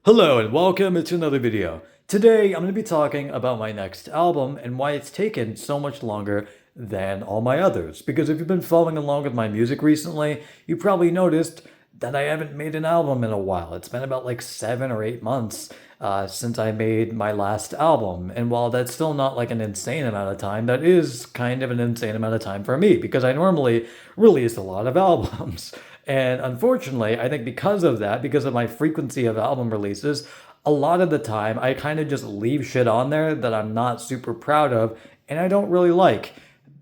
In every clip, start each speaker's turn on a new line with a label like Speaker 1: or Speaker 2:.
Speaker 1: Hello and welcome to another video. Today I'm going to be talking about my next album and why it's taken so much longer than all my others. Because if you've been following along with my music recently, you probably noticed that I haven't made an album in a while. It's been about like 7 or 8 months since I made my last album. And while that's still not like an insane amount of time, that is kind of an insane amount of time for me because I normally release a lot of albums. And unfortunately, I think because of that, because of my frequency of album releases, a lot of the time I kind of just leave shit on there that I'm not super proud of and I don't really like.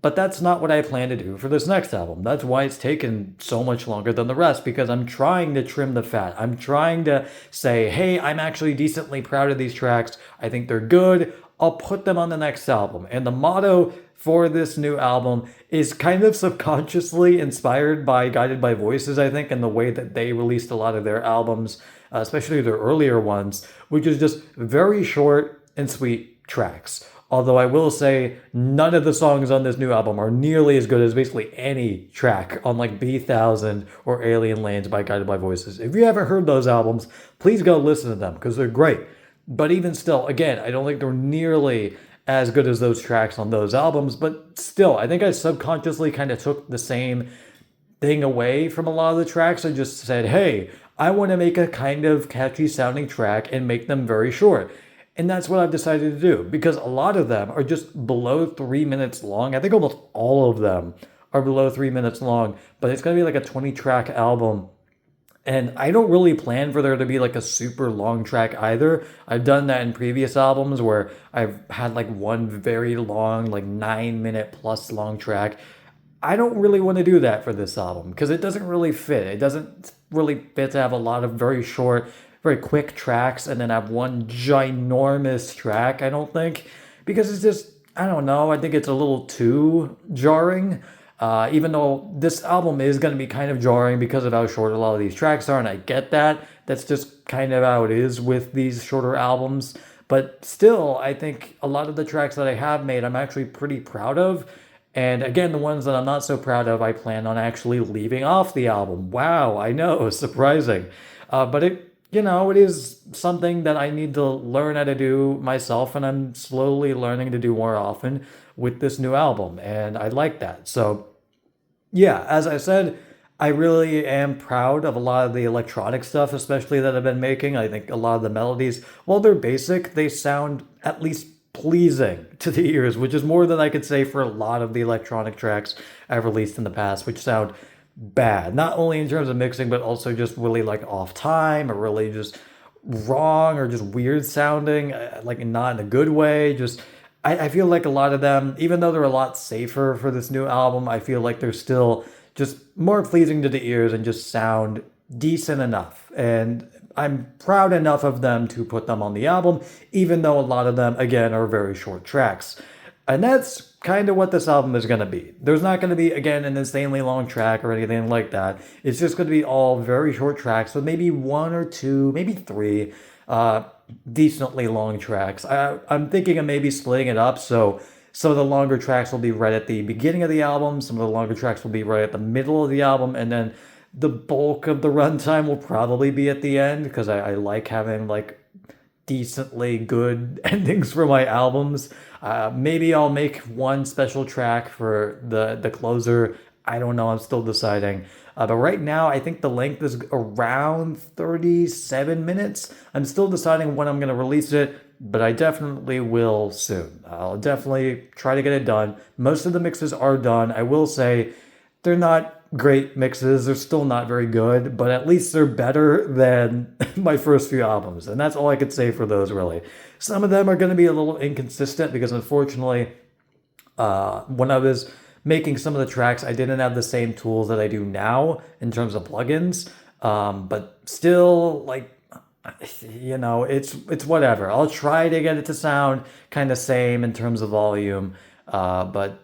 Speaker 1: But that's not what I plan to do for this next album. That's why it's taken so much longer than the rest, because I'm trying to trim the fat. I'm trying to say, hey, I'm actually decently proud of these tracks. I think they're good. I'll put them on the next album. And the motto for this new album is kind of subconsciously inspired by Guided by Voices, I think, and the way that they released a lot of their albums, especially their earlier ones, which is just very short and sweet tracks. Although I will say none of the songs on this new album are nearly as good as basically any track on like B1000 or Alien Lanes by Guided by Voices. If you haven't heard those albums, please go listen to them because they're great. But even still, again, I don't think they're nearly as good as those tracks on those albums. But still, I think I subconsciously kind of took the same thing away from a lot of the tracks. I just said, hey, I want to make a kind of catchy sounding track and make them very short. And that's what I've decided to do because a lot of them are just below 3 minutes long. I think almost all of them are below 3 minutes long, but it's going to be like a 20-track album. And I don't really plan for there to be like a super long track either. I've done that in previous albums where I've had like one very long, like 9 minute plus long track. I don't really want to do that for this album because it doesn't really fit. It doesn't really fit to have a lot of very short, very quick tracks and then have one ginormous track, I don't think. Because it's just, I don't know, I think it's a little too jarring. Even though this album is going to be kind of jarring because of how short a lot of these tracks are, and I get that. That's just kind of how it is with these shorter albums. But still, I think a lot of the tracks that I have made, I'm actually pretty proud of. And again, the ones that I'm not so proud of, I plan on actually leaving off the album. Wow, I know, surprising. But it is something that I need to learn how to do myself, and I'm slowly learning to do more often with this new album, and I like that. So, yeah, as I said, I really am proud of a lot of the electronic stuff, especially that I've been making. I think a lot of the melodies, while they're basic, they sound at least pleasing to the ears, which is more than I could say for a lot of the electronic tracks I've released in the past, which sound bad. Not only in terms of mixing, but also just really like off time or really just wrong or just weird sounding, like not in a good way. Just I feel like a lot of them, even though they're a lot safer for this new album, I feel like they're still just more pleasing to the ears and just sound decent enough. And I'm proud enough of them to put them on the album, even though a lot of them, again, are very short tracks. And that's kind of what this album is going to be. There's not going to be, again, an insanely long track or anything like that. It's just going to be all very short tracks with maybe one or two, maybe three decently long tracks. I'm thinking of maybe splitting it up so some of the longer tracks will be right at the beginning of the album, some of the longer tracks will be right at the middle of the album, and then the bulk of the runtime will probably be at the end because I like having like decently good endings for my albums. Maybe I'll make one special track for the closer. I don't know. I'm still deciding. But right now, I think the length is around 37 minutes. I'm still deciding when I'm going to release it, but I definitely will soon. I'll definitely try to get it done. Most of the mixes are done. I will say they're not great mixes. They're still not very good, but at least they're better than my first few albums. And that's all I could say for those, really. Some of them are going to be a little inconsistent because, unfortunately, when I was making some of the tracks, I didn't have the same tools that I do now in terms of plugins. But still, like, it's whatever. I'll try to get it to sound kind of same in terms of volume. But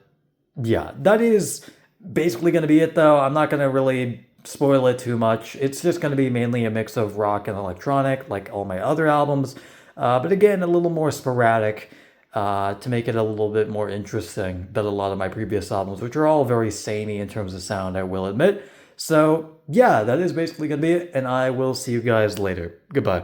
Speaker 1: yeah, that is basically going to be it, though. I'm not going to really spoil it too much. It's just going to be mainly a mix of rock and electronic, like all my other albums. But again, a little more sporadic to make it a little bit more interesting than a lot of my previous albums, which are all very samey in terms of sound, I will admit. So, yeah, that is basically going to be it, and I will see you guys later. Goodbye.